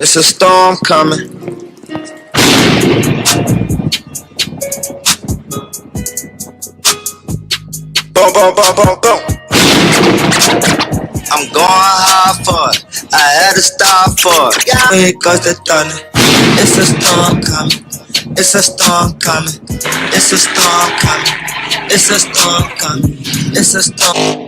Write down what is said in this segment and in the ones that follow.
It's a storm coming. Boom, boom, boom, boom, boom. I'm going hard for it. I had to stop for it. Yeah. Here goes the thunder. It's a storm coming. It's a storm coming. It's a storm coming. It's a storm coming. It's a storm.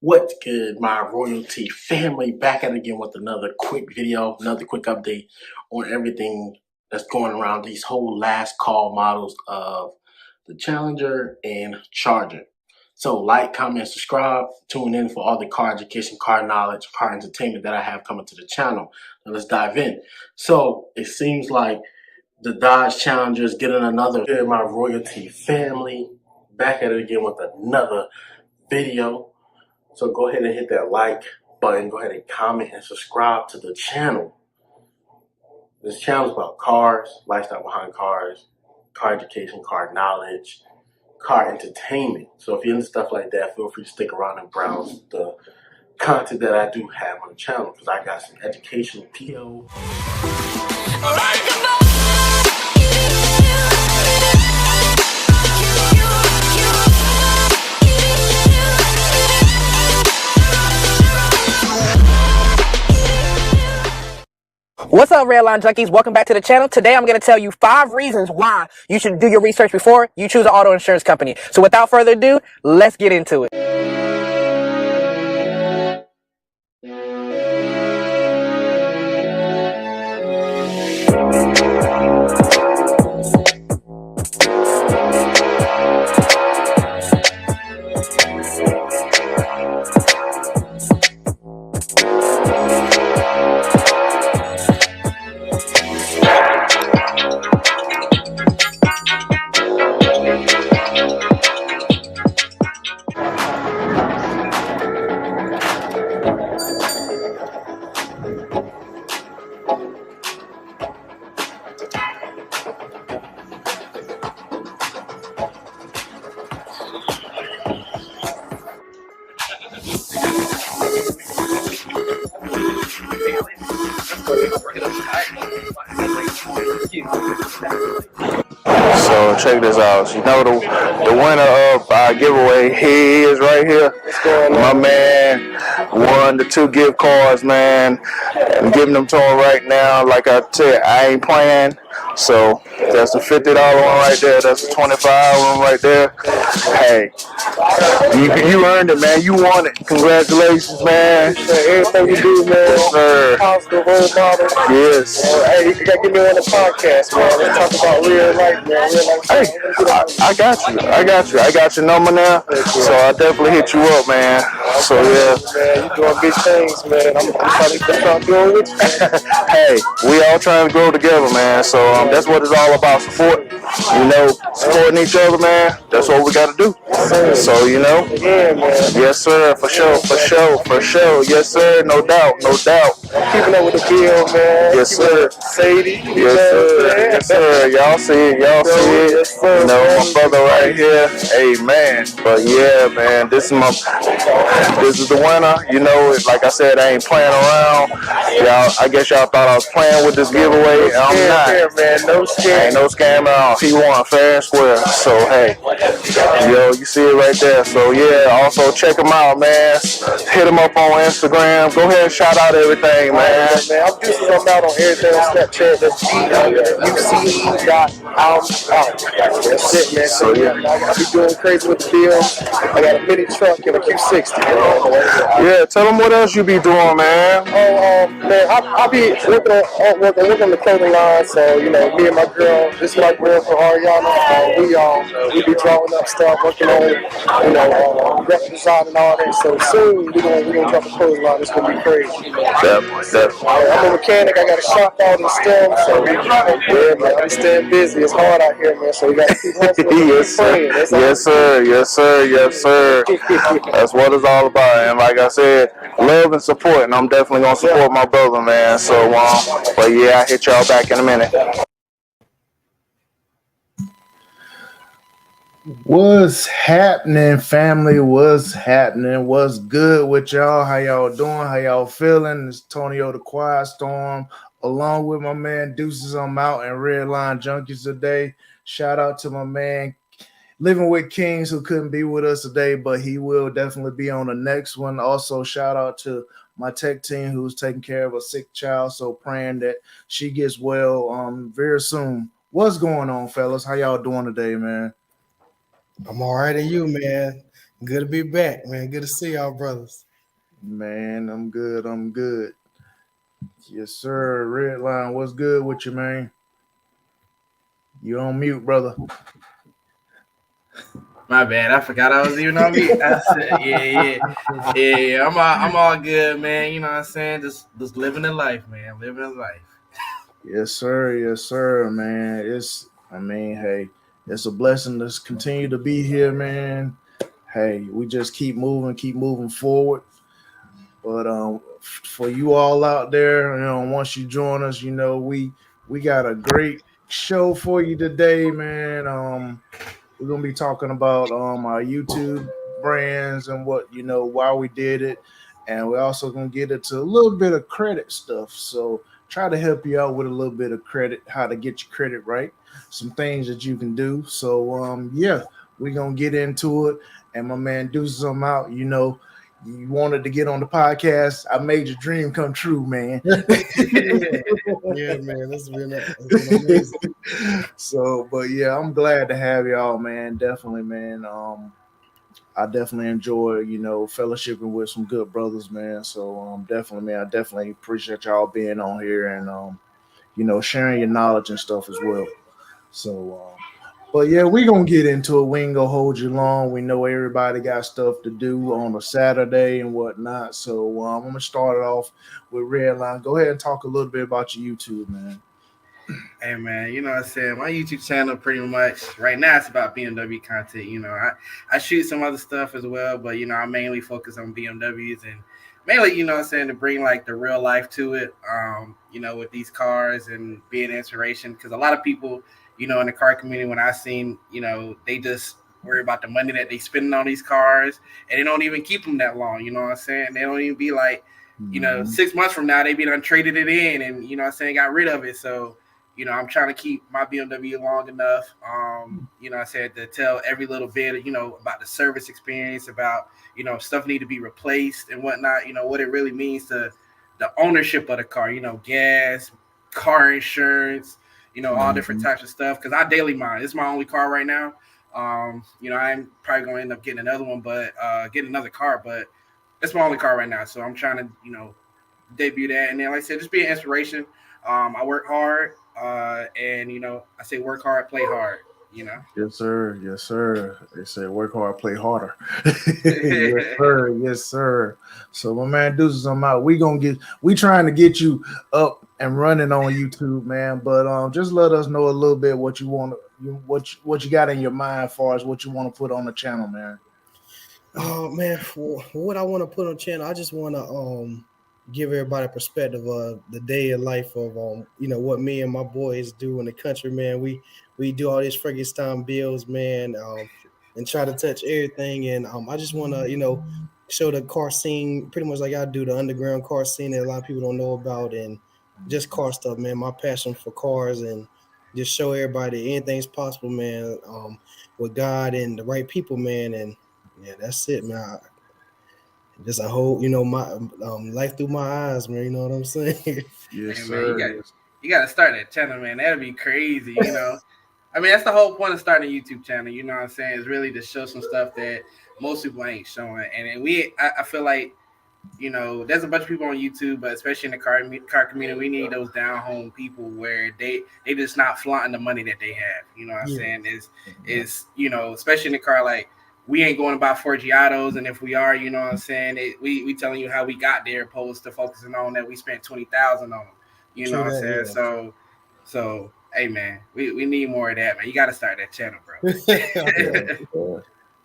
What's good, my royalty family? Back at it again with another quick video, another quick update on everything that's going around these whole last call models of the Challenger and Charger. So like, comment, subscribe, tune in for all the car education, car knowledge, car entertainment that I have coming to the channel. Now let's dive in. So it seems like the Dodge Challenger is getting another. Good, my royalty family, back at it again with another video. So go ahead and hit that like button, go ahead and comment and subscribe to the channel. This channel is about cars, lifestyle behind cars, car education, car knowledge, car entertainment. So if you're into stuff like that, feel free to stick around and browse the content that I do have on the channel, because I got some educational PO. What's up, Redline Junkies? Welcome back to the channel. Today I'm going to tell you 5 reasons why you should do your research before you choose an auto insurance company. So without further ado, let's get into it. So check this out. You know the winner of our giveaway, he is right here. My man won the 2 gift cards, man. I'm giving them to him right now. Like I said, I ain't playing. So that's a $50 one right there. That's a $25 one right there. Hey, you earned it, man. You won it. Congratulations, man. Everything you do, man. Yes, sir. Positive role model. Yes. Hey, you gotta get me on the podcast, man. Let's talk about real life, man. Hey, I got your number now. So I definitely hit you up, man. So yeah. Man, you doing big things, man. I'm trying to do it with you. Hey, we all trying to grow together, man. So that's what it's all about. Support. You know, supporting each other, man. That's what we got to do. So you know. Yeah, man. Yes, sir. For sure. Yes, sir. No doubt. Keeping up with the bill, man. Yes, sir. Sadie. Yes, sir. Yes, sir. Y'all see it. Yes, sir. You know, my brother right here. Amen. But yeah, man, this is the winner. You know, like I said, I ain't playing around. Y'all, I guess y'all thought I was playing with this giveaway. I'm not. Man. No scam. Ain't no scam at all. He won fair and square. So hey, yo, you see it right there. So yeah, also check him out, man. Hit him up on Instagram. Go ahead and shout out everything, man. I'm out on everything on Snapchat. That's Deuces.ImOut. That's it, man. So yeah, I be doing crazy with the bill. I got a mini truck and a Q60. Yeah, tell them what else you be doing, man. Man, I be working on the clothing line. So you know, me and my girl, this is my girl from Ariana. We be drawing up stuff, working on graphic design and all that. So soon we're gonna drop a clothing line. It's gonna be crazy. Definitely. I'm a mechanic. I got a shop out in STEM, so yeah, man, I'm staying busy. It's hard out here, man. So we got to keep hustling. Yes, sir. That's what it's all about. And like I said, love and support. And I'm definitely gonna support my brother, man. So, but yeah, I'll hit y'all back in a minute. What's happening, family? What's happening? What's good with y'all? How y'all doing? How y'all feeling? It's Tonio the Quiet Storm, along with my man Deuces.ImOut and Redline Junkies today. Shout out to my man Living with Kings, who couldn't be with us today, but he will definitely be on the next one. Also, shout out to my tech team who's taking care of a sick child. So praying that she gets well very soon. What's going on, fellas? How y'all doing today, man? I'm all right, and you, man. Good to be back, man. Good to see y'all, brothers. Man, I'm good. I'm good. Yes, sir. Redline, what's good with you, man? You on mute, brother. My bad. I forgot I was even on mute. I said, yeah. I'm all good, man. You know what I'm saying? Just living the life, man. Living the life. Yes, sir. Yes, sir, man. Hey, it's a blessing to continue to be here, man. Hey, we just keep moving forward. But for you all out there, once you join us, we got a great show for you today, man. We're gonna be talking about our YouTube brands and why we did it, and we're also gonna get into a little bit of credit stuff. So try to help you out with a little bit of credit, how to get your credit right, some things that you can do. So yeah, we're gonna get into it. And my man Deuces out. You wanted to get on the podcast. I made your dream come true, man. Yeah, man. It's been amazing. So, but yeah, I'm glad to have y'all, man. Definitely, man. I definitely enjoy, fellowshipping with some good brothers, man. So, definitely, man. I definitely appreciate y'all being on here and, sharing your knowledge and stuff as well. So, but yeah, we gonna get into it. We ain't gonna hold you long. We know everybody got stuff to do on a Saturday and whatnot. So I'm gonna start it off with Redline. Go ahead and talk a little bit about your YouTube, man. Hey man, you know what I'm saying? My YouTube channel pretty much right now it's about BMW content. I shoot some other stuff as well, but I mainly focus on BMWs and mainly, you know what I'm saying, to bring like the real life to it. With these cars and being inspiration. Because a lot of people, in the car community when I seen, they just worry about the money that they spending on these cars and they don't even keep them that long, you know what I'm saying? They don't even be like, 6 months from now they be done traded it in and you know what I'm saying, got rid of it. So I'm trying to keep my BMW long enough, I said to tell every little bit, about the service experience, about, stuff need to be replaced and whatnot, what it really means to the ownership of the car, gas, car insurance, all different types of stuff. Cause I daily mine. It's my only car right now. I'm probably going to end up getting another one, but getting another car, but it's my only car right now. So I'm trying to, debut that. And then, like I said, just be an inspiration. I work hard, and I say work hard, play hard. Yes, sir. Yes, sir. They say work hard, play harder. Yes, sir. Yes, sir. So my man Deuces out. We trying to get you up and running on YouTube, man. But just let us know a little bit what you want to, what you got in your mind as far as what you want to put on the channel, man. Oh man, for what I want to put on channel, I just want to give everybody a perspective of the day in life of what me and my boys do in the country, man. We do all these Frankenstein bills, man, and try to touch everything. And I just want to show the car scene pretty much like I do, the underground car scene that a lot of people don't know about, and just car stuff, man. My passion for cars and just show everybody anything's possible, man. With God and the right people, man, and yeah, that's it, man. Just I hope my life through my eyes, man. You know what I'm saying? Yes, Hey man, sir. you got to start that channel, man. That'd be crazy, I mean, that's the whole point of starting a YouTube channel. You know what I'm saying? Is really to show some stuff that most people ain't showing. And I feel like, there's a bunch of people on YouTube, but especially in the car community, we need those down home people where they just not flaunting the money that they have. You know what I'm saying? Is especially in the car, like we ain't going to buy 4 Giottos, and if we are, you know what I'm saying, we telling you how we got there, opposed to focusing on that we spent 20,000 on them. You know what I'm saying? Yeah. So hey man, we need more of that, man. You got to start that channel, bro.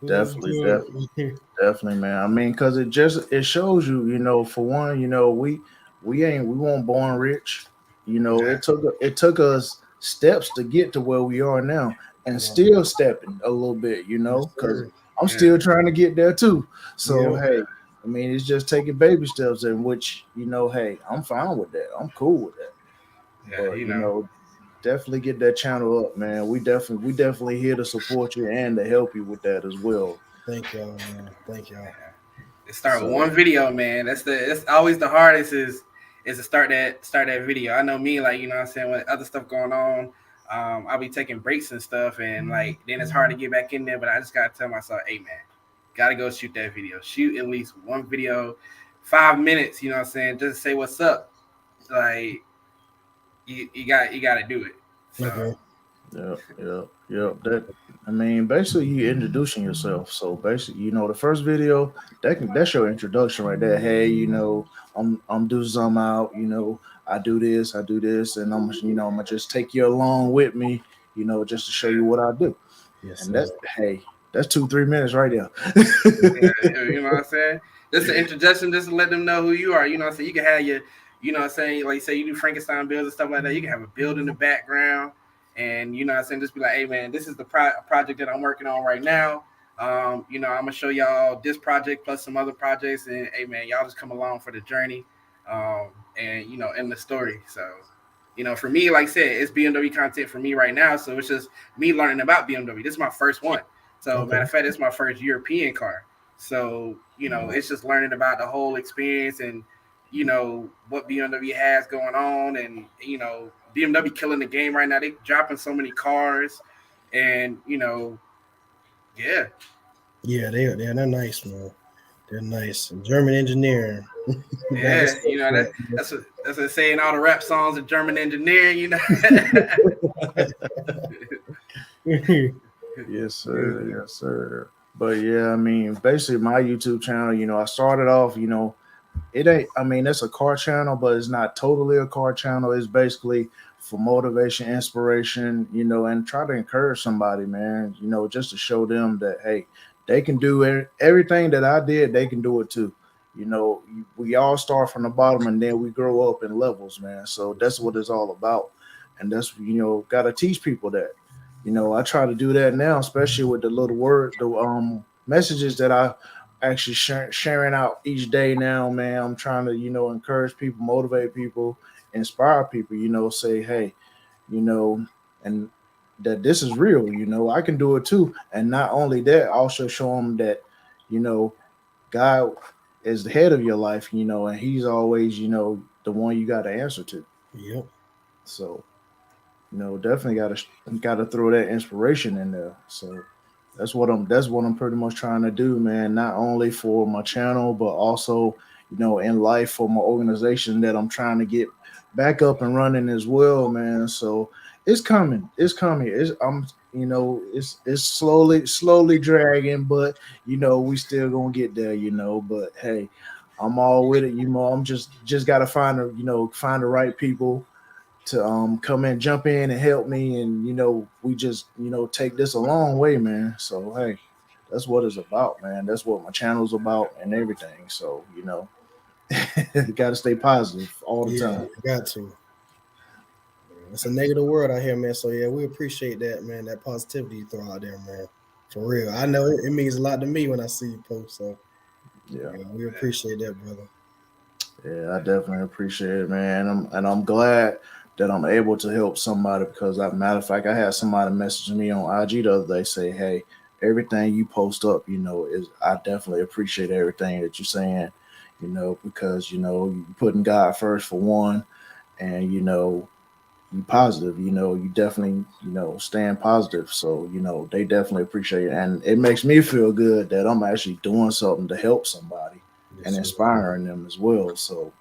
Definitely, man. I mean, because it shows you, for one, we weren't born rich. It took us steps to get to where we are now, and still stepping a little bit, you know, because sir. I'm still trying to get there too. So Yeah. hey, I mean, it's just taking baby steps, in which, you know, hey, I'm fine with that. I'm cool with that. Yeah, But you know, definitely get that channel up, man. We definitely here to support you and to help you with that as well. Thank y'all, man. Thank y'all. It start with So one video, man. That's always the hardest is to start that video. I know me, like, you know what I'm saying, with other stuff going on, I'll be taking breaks and stuff, and like then it's hard to get back in there. But I just gotta tell myself, hey man, gotta go shoot that video. Shoot at least one video, 5 minutes, you know what I'm saying, just say what's up. Like you gotta do it. So Okay. Yep. That, I mean, basically you introducing yourself. So basically, you know, the first video that's your introduction right there. Hey, you know, I'm Deuces.ImOut. You know, I do this, and I'm gonna just take you along with me. You know, just to show you what I do. Yes, And sir. that's 2-3 minutes right there. yeah, you know what I'm saying? Just an introduction, just to let them know who you are. You know what I'm saying? You can have your, you know what I'm saying, like say you do Frankenstein builds and stuff like that. You can have a build in the background, and you know what I'm saying, just be like, hey man, this is the project that I'm working on right now. You know, I'm gonna show y'all this project plus some other projects, and hey man, y'all just come along for the journey, and you know, end the story. So, you know, for me, like I said, it's BMW content for me right now. So it's just me learning about BMW. This is my first one. So Okay. matter of fact, it's my first European car. So, you know, it's just learning about the whole experience and, you know, what BMW has going on. And, you know, BMW killing the game right now. They dropping so many cars. And, you know, yeah. Yeah, they're nice, man. They're nice. German engineering. Got Yeah, respect you know, for it, that's what they say in all the rap songs of German engineering, you know. man. Yes, sir. Yes, sir. But yeah, I mean, basically my YouTube channel, you know, I started off, you know, it ain't, I mean, it's a car channel, but it's not totally a car channel. It's basically for motivation, inspiration, you know, and try to encourage somebody, man, you know, just to show them that, hey, they can do everything that I did, they can do it too. You know, we all start from the bottom and then we grow up in levels, man. So that's what it's all about. And that's, you know, got to teach people that. You know, I try to do that now, especially with the little messages that I actually sharing out each day now, man. I'm trying to, you know, encourage people, motivate people, inspire people, you know, say, hey, you know, and that this is real, you know, I can do it too. And not only that, also show them that, you know, God is the head of your life, you know, and he's always, you know, the one you got to answer to. Yep. So, you know, definitely got to throw that inspiration in there. So that's what I'm pretty much trying to do, man. Not only for my channel, but also, you know, in life for my organization that I'm trying to get back up and running as well, man. So it's coming. It's coming. You know, it's slowly dragging, but you know, we still gonna get there, you know. But hey, I'm all with it, you know. I'm just gotta find the right people to come in, jump in and help me, and you know, we just, you know, take this a long way, man. So hey, that's what it's about, man. That's what my channel's about and everything. So, you know, gotta stay positive all the Yeah, time. got to. It's a negative world out here, man. So yeah, we appreciate that, man. That positivity you throw out there, man. For real. I know it means a lot to me when I see you post. So Yeah. yeah, we appreciate that, brother. Yeah, I definitely appreciate it, man. I'm glad that I'm able to help somebody, because, matter of fact, I had somebody message me on IG the other day, say, "Hey, everything you post up, you know, is I definitely appreciate everything that you're saying, you know, because you know you putting God first for one, and you know you positive, you know, you definitely, you know, staying positive. So you know they definitely appreciate it, and it makes me feel good that I'm actually doing something to help somebody Yes, and sir. inspiring them as well. So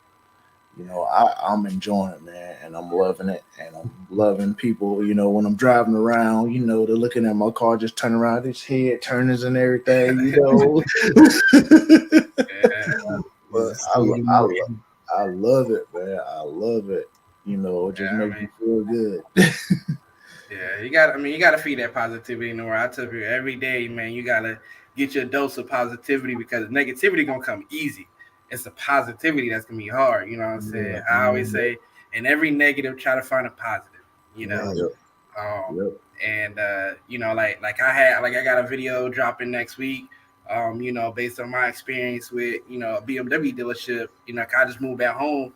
you know, I'm enjoying it, man, and I'm loving it, and I'm loving people. You know, when I'm driving around, you know, they're looking at my car, just turn around, his head turners and everything, you know. Yeah. But Yes, sir. I love it, man. I love it. You know, it just Yeah, I makes me mean, feel good. yeah, you gotta feed that positivity in the world. I tell you every day, man, you gotta get your dose of positivity because negativity gonna come easy. It's the positivity that's gonna be hard. You know what I'm saying? I always say, in every negative, try to find a positive. You know, Right. Yep, um, yep. And you know, like I got a video dropping next week. You know, based on my experience with, you know, a BMW dealership. You know, I just moved back home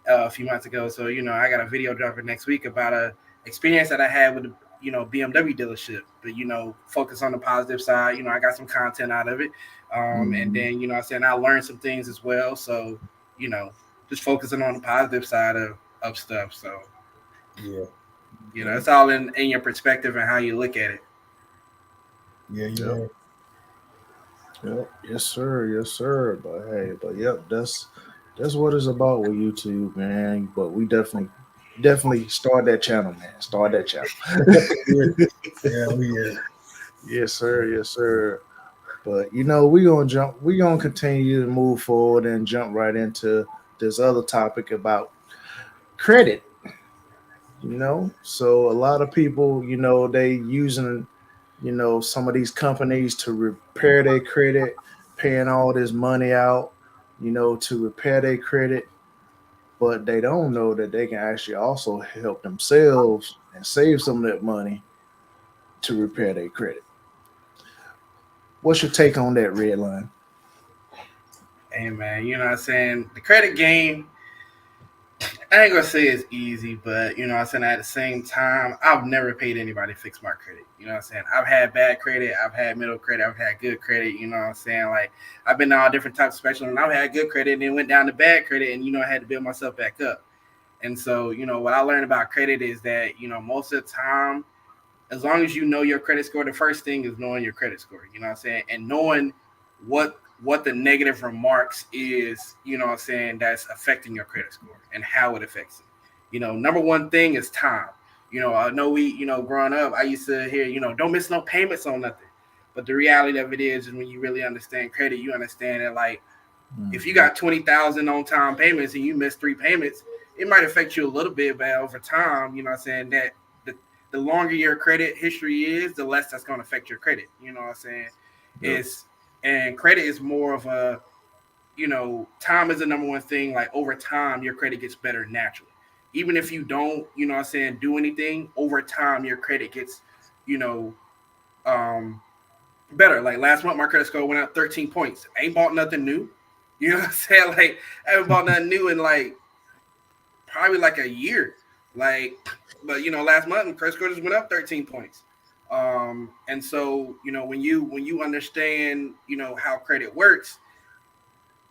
a few months ago, so you know, I got a video dropping next week about a experience that I had with the, you know, BMW dealership. But you know, focus on the positive side. You know, I got some content out of it, and then you know, I learned some things as well. So you know, just focusing on the positive side of stuff. So Yeah. you know, it's all in your perspective and how you look at it. Yeah, you Yep. know. Yep. Yes, sir. Yes, sir. But hey, but yep, that's what it's about with YouTube, man. But we definitely start that channel, man. Start that channel. Yeah. Yes, sir. Yes, sir. But you know, we're gonna continue to move forward and jump right into this other topic about credit. You know, so a lot of people, you know, they using, you know, some of these companies to repair their credit, paying all this money out, you know, to repair their credit, but they don't know that they can actually also help themselves and save some of that money to repair their credit. What's your take on that, Redline? Hey man, you know what I'm saying? The credit game, I ain't gonna say it's easy, but you know what I'm saying, at the same time, I've never paid anybody to fix my credit. You know what I'm saying? I've had bad credit, I've had middle credit, I've had good credit, you know what I'm saying? Like I've been on all different types of spectrum, and I've had good credit and then went down to bad credit, and you know, I had to build myself back up. And so, you know, what I learned about credit is that, you know, most of the time, as long as you know your credit score, the first thing is knowing your credit score, you know what I'm saying? And knowing what the negative remarks is, you know what I'm saying, that's affecting your credit score and how it affects it. You know, number one thing is time. You know, I know you know, growing up, I used to hear, you know, don't miss no payments on nothing. But the reality of it is when you really understand credit, you understand that like if you got 20,000 on time payments and you miss 3 payments, it might affect you a little bit, but over time, you know what I'm saying, that the longer your credit history is, the less that's going to affect your credit. You know what I'm saying? Yep. It's and credit is more of a, you know, time is the number one thing. Like over time, your credit gets better naturally. Even if you don't, you know what I'm saying, do anything, over time your credit gets, you know, um better. Like last month, my credit score went up 13 points. I ain't bought nothing new. You know what I'm saying? Like I haven't bought nothing new in like probably like a year. Like, but you know, last month credit score just went up 13 points. And so, you know, when you understand, you know, how credit works,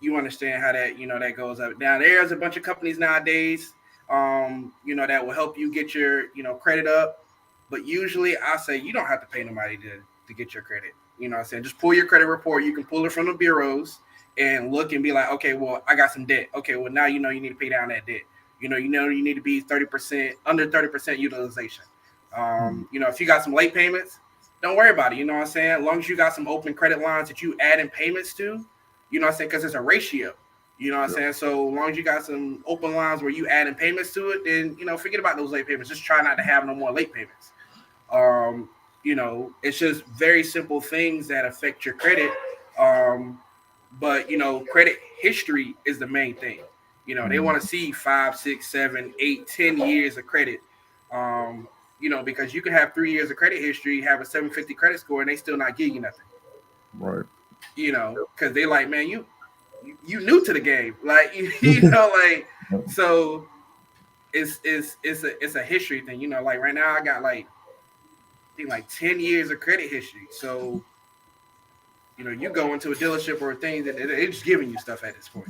you understand how that, you know, that goes up. Now there's a bunch of companies nowadays, you know, that will help you get your, you know, credit up. But usually I say you don't have to pay nobody to get your credit. You know what I'm saying? Just pull your credit report. You can pull it from the bureaus and look and be like, okay, well, I got some debt. Okay, well, now you know you need to pay down that debt. You know you need to be 30%, under 30% utilization. You know, if you got some late payments, don't worry about it. You know what I'm saying? As long as you got some open credit lines that you add in payments to, you know what I'm saying? Because it's a ratio. You know what I'm saying? So as long as you got some open lines where you add in payments to it, then, you know, forget about those late payments. Just try not to have no more late payments. You know, it's just very simple things that affect your credit. But, you know, credit history is the main thing. You know, they want to see 5, 6, 7, 8, 10 years of credit. You know, because you can have 3 years of credit history, have a 750 credit score, and they still not give you nothing. Right. You know, because they like, man, you new to the game, like you know, like so it's a history thing. You know, like right now I got like I think like 10 years of credit history. So you know, you go into a dealership or things that they're just giving you stuff at this point.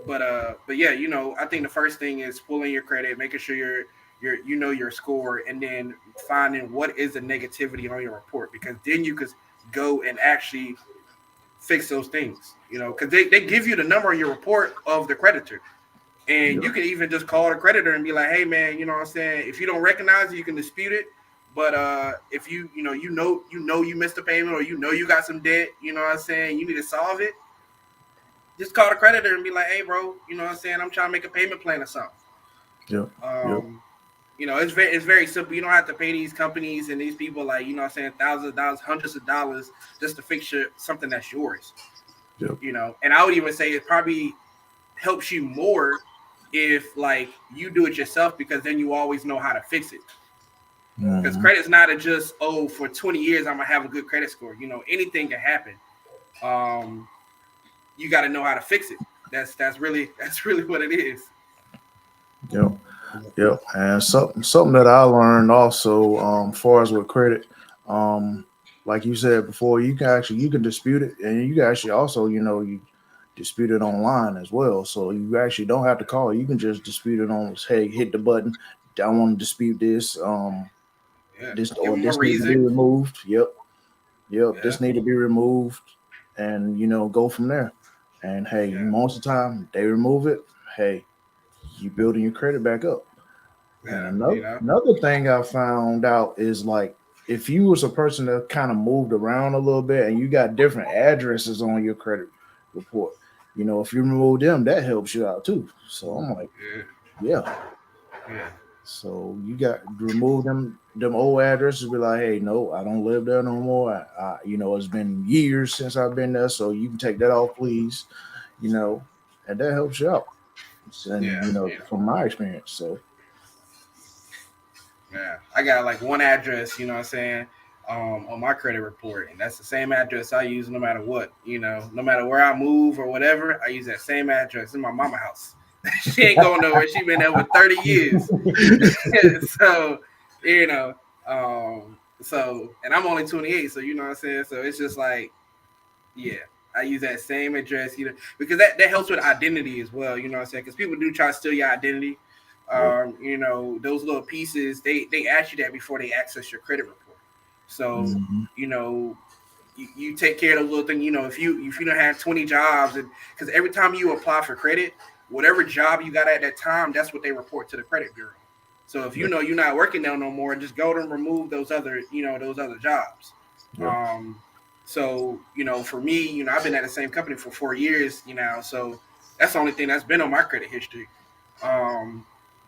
But yeah, you know, I think the first thing is pulling your credit, making sure you know your score, and then finding what is the negativity on your report, because then you could go and actually fix those things, you know, because they give you the number on your report of the creditor. And you can even just call the creditor and be like, hey man, you know what I'm saying? If you don't recognize it, you can dispute it. But if you you missed a payment, or you know you got some debt, you know what I'm saying, you need to solve it, just call the creditor and be like, hey bro, you know what I'm saying, I'm trying to make a payment plan or something. Yep. You know, it's very simple. You don't have to pay these companies and these people, like, you know what I'm saying, thousands of dollars, hundreds of dollars just to fix something that's yours. Yep. You know, and I would even say it probably helps you more if like you do it yourself, because then you always know how to fix it. Because credit's not just for 20 years I'm gonna have a good credit score. You know, anything can happen. You got to know how to fix it. That's really what it is. Yep. And something that I learned also, as far as with credit, like you said before, you can dispute it, and you can actually also, you dispute it online as well. So you actually don't have to call. You can just dispute it on, hey, hit the button. I want to dispute this. This Give them a this need to be reason. removed. Yep. Yeah. This need to be removed, and go from there. And hey, most of the time they remove it. Hey, you building your credit back up. And another thing I found out is, like, if you was a person that kind of moved around a little bit and you got different addresses on your credit report, if you remove them, that helps you out too. So I'm like, yeah. So you got to remove them old addresses. Be like, hey, no, I don't live there no more. It's been years since I've been there, so you can take that off, please. And that helps you out. And from my experience, so. Yeah, I got like one address, you know what I'm saying, on my credit report, and that's the same address I use no matter what, no matter where I move or whatever, I use that same address in my mama house. She ain't going nowhere. She been there for 30 years. So, and I'm only 28, so you know what I'm saying? So it's just like, yeah, I use that same address, because that helps with identity as well, you know what I'm saying? Because people do try to steal your identity. Those little pieces, they ask you that before they access your credit report. So, you take care of those little things. If you don't have 20 jobs, and because every time you apply for credit, whatever job you got at that time, that's what they report to the credit bureau. So if you're not working there no more, just go and remove those other jobs. So, for me, I've been at the same company for 4 years, so that's the only thing that's been on my credit history.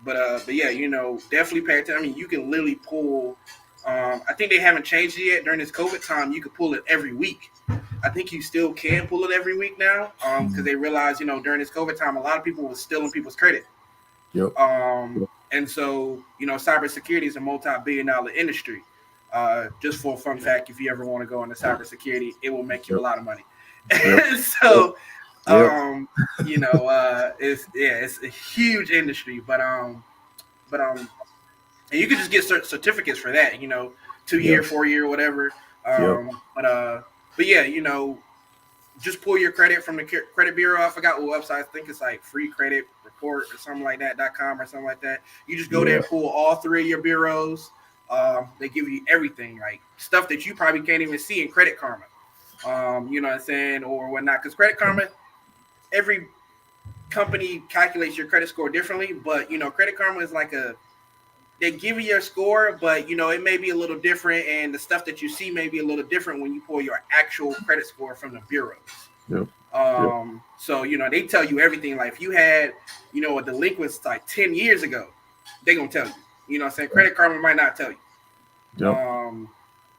But yeah, definitely pay attention. I mean, you can literally pull. I think they haven't changed it yet during this COVID time. You could pull it every week. I think you still can pull it every week now, because they realize, during this COVID time, a lot of people were stealing people's credit. Yep. And so, cybersecurity is a multi-billion-dollar industry. Just for a fun fact, if you ever want to go into cybersecurity, it will make you a lot of money. So. It's a huge industry, but and you can just get certificates for that, 2 year, 4 year, whatever. But yeah, just pull your credit from the credit bureau. I forgot what website. I think it's like Free Credit Report or something like that .com or something like that. You just go there and pull all 3 of your bureaus. They give you everything, like stuff that you probably can't even see in Credit Karma. You know what I'm saying, or whatnot, because Credit Karma, every company calculates your credit score differently, but Credit Karma is like they give you your score, but it may be a little different, and the stuff that you see may be a little different when you pull your actual credit score from the bureaus. So they tell you everything. Like if you had a delinquency like 10 years ago, they're gonna tell you. You know what I'm saying? Credit Karma might not tell you.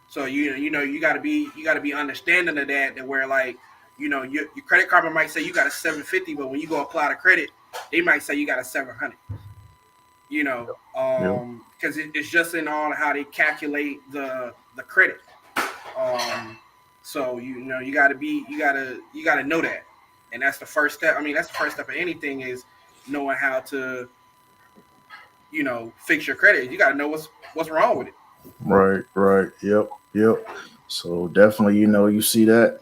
So you gotta be understanding of that where, like, your Credit Karma might say you got a 750, but when you go apply to credit, they might say you got a 700. Because it's just in all how they calculate the credit. So you gotta know that, and that's the first step. I mean, that's the first step of anything, is knowing how to fix your credit. You gotta know what's wrong with it. Right. Yep. So definitely, you see that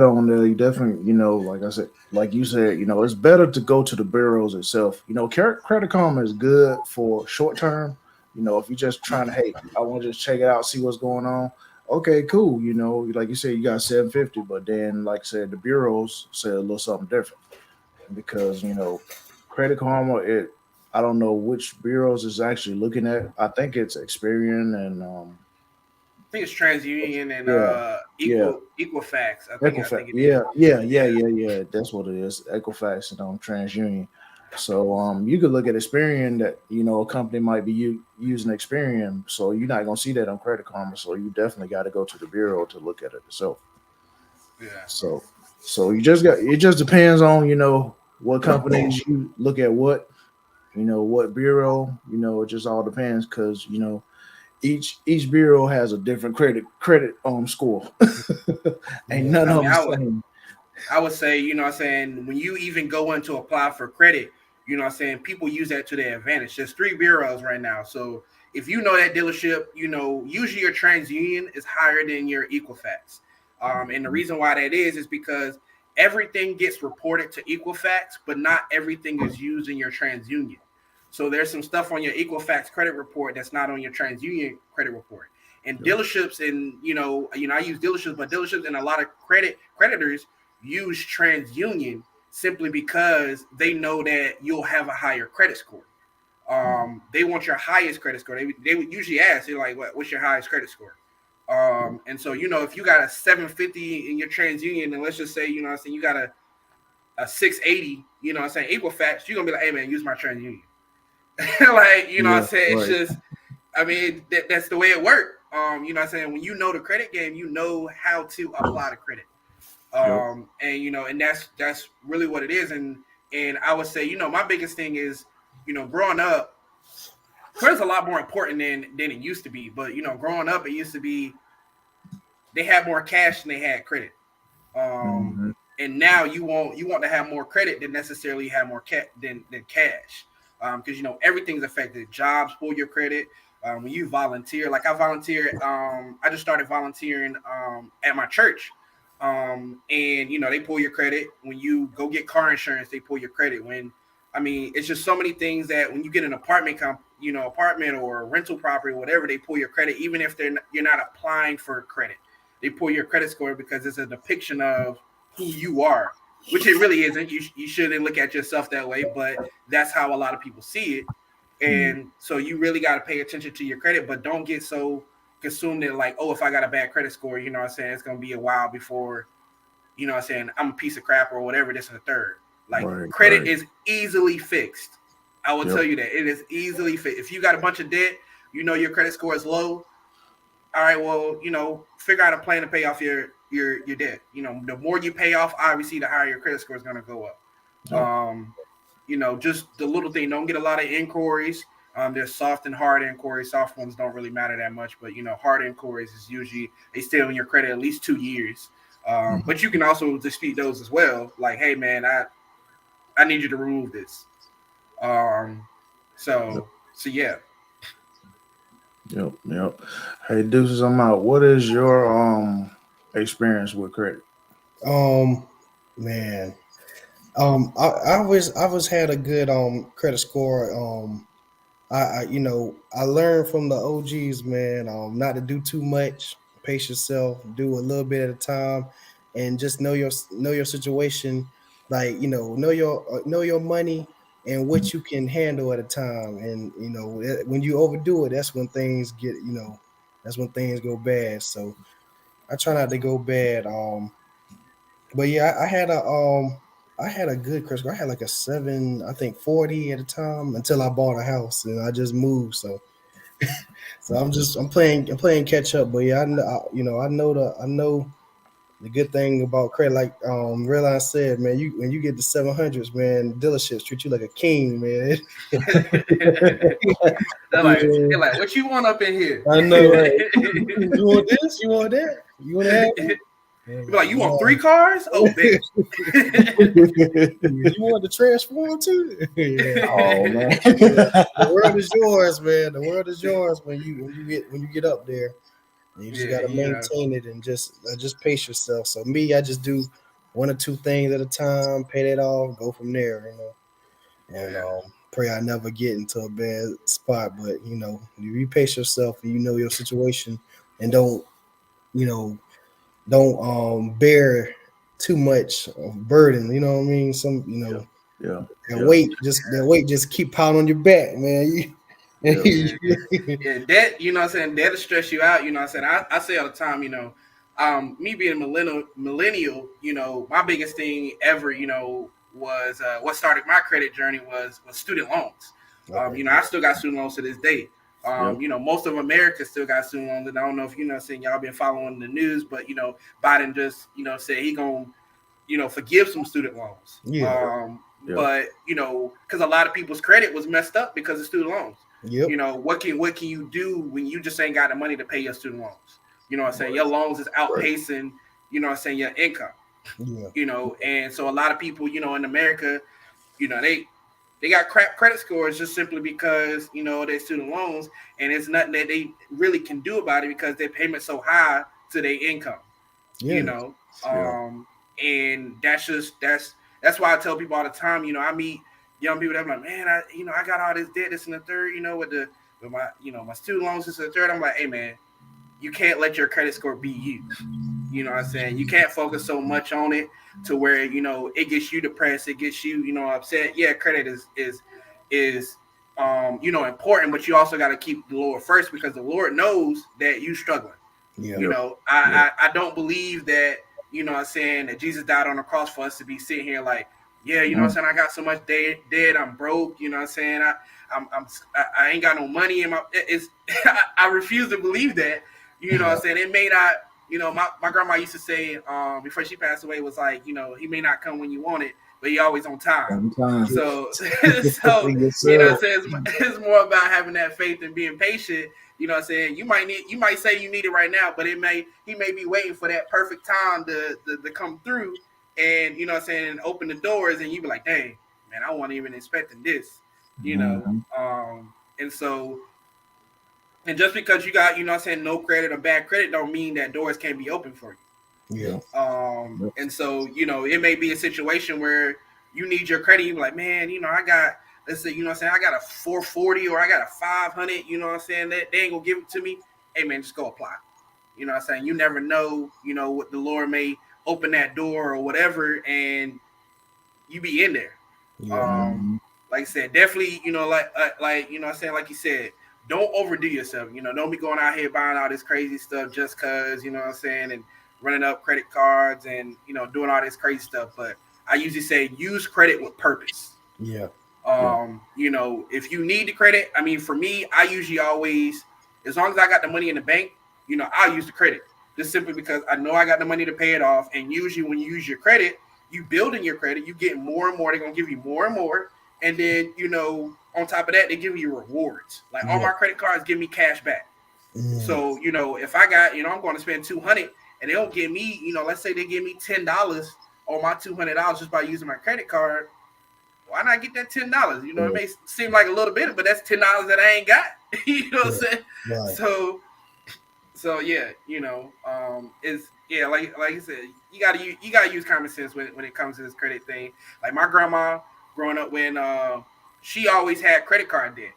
on there. You definitely, like I said, like you said, it's better to go to the bureaus itself. Credit Karma is good for short term. If you're just trying to, hey, I want to just check it out, see what's going on. Okay, cool. Like you said, you got 750, but then, like I said, the bureaus say a little something different, because Credit Karma, I don't know which bureaus is actually looking at. I think it's Experian and I think it's TransUnion and Equifax. I think it is. Yeah. That's what it is. Equifax and TransUnion. So you could look at Experian, that a company might be using Experian, so you're not gonna see that on Credit Karma. So you definitely got to go to the bureau to look at it yourself. Yeah. So it just depends on what companies you look at, what bureau. It just all depends, because each bureau has a different credit score. Ain't none of them same. I would say, you know what I'm saying, when you even go in to apply for credit, you know what I'm saying, people use that to their advantage. There's 3 bureaus right now. So if you know that dealership, you know, usually your TransUnion is higher than your Equifax. And the reason why that is because everything gets reported to Equifax, but not everything is used in your TransUnion. So there's some stuff on your Equifax credit report that's not on your TransUnion credit report. And dealerships, and you know, I use dealerships, but dealerships and a lot of creditors use TransUnion simply because they know that you'll have a higher credit score. They want your highest credit score. They would usually ask, they're like, what's your highest credit score? And so, you know, if you got a 750 in your TransUnion, and let's just say, you know what I'm saying, you got a 680, you know what I'm saying, Equifax, you're going to be like, hey, man, use my TransUnion. Like, you know what I'm saying? Right. It's just, I mean, that's the way it worked. You know what I'm saying? When you know the credit game, you know how to apply the credit. And, you know, and that's really what it is. And I would say, you know, my biggest thing is, you know, growing up, credit's a lot more important than it used to be. But, you know, growing up, it used to be they had more cash than they had credit. And now you want to have more credit than necessarily have more than cash. Because, you know, everything's affected. Jobs pull your credit. When you volunteer, like I volunteered, I just started volunteering at my church. And, you know, they pull your credit. When you go get car insurance, they pull your credit. It's just so many things that when you get an apartment or rental property or whatever, they pull your credit, even if you're not applying for credit. They pull your credit score because it's a depiction of who you are, which it really isn't. You shouldn't look at yourself that way, but that's how a lot of people see it. And so you really got to pay attention to your credit, but don't get so consumed in like, oh, if I got a bad credit score, you know what I'm saying, it's going to be a while before, you know what I'm saying, I'm a piece of crap or whatever, this and the third. Like credit is easily fixed. I will tell you that. It is easily fixed. If you got a bunch of debt, you know your credit score is low. All right, well, you know, figure out a plan to pay off your debt. You know, the more you pay off, obviously, the higher your credit score is going to go up. You know, just the little thing. Don't get a lot of inquiries. There's soft and hard inquiries. Soft ones don't really matter that much, but, you know, hard inquiries is usually they stay on your credit at least 2 years. But you can also dispute those as well. Like, hey, man, I need you to remove this. So yeah. Yep. Hey, Deuces.ImOut. What is your experience with credit? Man. I always had a good credit score. I learned from the OGs, man, not to do too much, pace yourself, do a little bit at a time, and just know your situation, like, you know your money and what you can handle at a time. And, you know, when you overdo it, that's when things go bad. So I try not to go bad. But yeah, I had a good credit score. I had like a 740 at a time until I bought a house and I just moved. So I'm playing catch up. But yeah, I know the good thing about credit, like Redline said, man, when you get the 700s, man, dealerships treat you like a king, man. They're like, what you want up in here? I know, right? You want this? You want that? You want to have it? You're like, you want 3 cars? Oh, bitch. You want the transform too? Yeah. Oh man, The world is yours, man. The world is yours when you get up there. And you just gotta maintain it and just pace yourself. So me, I just do 1 or 2 things at a time, pay that off, go from there, you know. And pray I never get into a bad spot. But, you know, you pace yourself and you know your situation, and don't bear too much of burden. You know what I mean? That weight just keep piling on your back, man. That, you know what I'm saying, that'll stress you out. You know what I'm saying, I say all the time, you know, me being a millennial, you know, my biggest thing ever, you know, was what started my credit journey was student loans. You know, I still got student loans to this day. You know, most of America still got student loans, and I don't know if, you know, saying y'all been following the news, but, you know, Biden just, you know, said he gonna, you know, forgive some student loans. But, you know, because a lot of people's credit was messed up because of student loans. Yep. You know, what can you do when you just ain't got the money to pay your student loans? You know what I'm saying? Your loans is outpacing, you know what I'm saying, your income. Yeah. You know, and so a lot of people, you know, in America, you know, they got crap credit scores just simply because, you know, their student loans, and it's nothing that they really can do about it because their payment's so high to their income. Yeah. You know, and that's why I tell people all the time, you know, I meet young people that I'm like, man, I got all this debt, this and the third, you know, with my, you know, my student loans, this and the third. I'm like, hey man, you can't let your credit score be you. You know what I'm saying? You can't focus so much on it to where, you know, it gets you depressed, it gets you, you know, upset. Yeah, credit is you know, important, but you also got to keep the Lord first because the Lord knows that you struggling. Yeah. You know, I don't believe that, you know what I'm saying, that Jesus died on the cross for us to be sitting here like, yeah, you know what I'm saying, I got so much debt, I'm broke, you know what I'm saying, I ain't got no money in my, I refuse to believe that, you know what I'm saying. It may not, you know, my grandma used to say before she passed away was like, you know, he may not come when you want it, but he always on time. So Yes, you know what I'm sir. saying, it's more about having that faith and being patient. You know what I'm saying? You might say you need it right now, but he may be waiting for that perfect time to come through and, you know what I'm saying, and open the doors, and you be like, dang, man, I wasn't even expecting this, you know. And so, and just because you got, you know what I'm saying, no credit or bad credit don't mean that doors can't be open for you. Yeah. And so, you know, it may be a situation where you need your credit, you be like, man, you know, I got, let's say, you know what I'm saying, I got a 440 or I got a 500, you know what I'm saying, that they ain't gonna give it to me. Hey man, just go apply. You know what I'm saying? You never know, you know, what the Lord may open that door or whatever, and you be in there. Yeah. Like I said, definitely, you know, like you know what I'm saying, like you said, don't overdo yourself. You know, don't be going out here buying all this crazy stuff just cause, you know what I'm saying, and running up credit cards and, you know, doing all this crazy stuff. But I usually say use credit with purpose. Yeah. You know, if you need the credit, I mean, for me, I usually always, as long as I got the money in the bank, you know, I'll use the credit just simply because I know I got the money to pay it off. And usually when you use your credit, you building your credit, you get more and more. They're going to give you more and more. And then, you know, on top of that, they give you rewards. Like all my credit cards give me cash back. So, you know, if I got, you know, I'm going to spend $200 and they don't give me, you know, let's say they give me $10 on my $200 just by using my credit card. Why not get that $10? You know, it may seem like a little bit, but that's $10 that I ain't got. You know what I'm saying? Right. So yeah, you know, like I said, you gotta use common sense when it comes to this credit thing. Like my grandma growing up, when she always had credit card debt,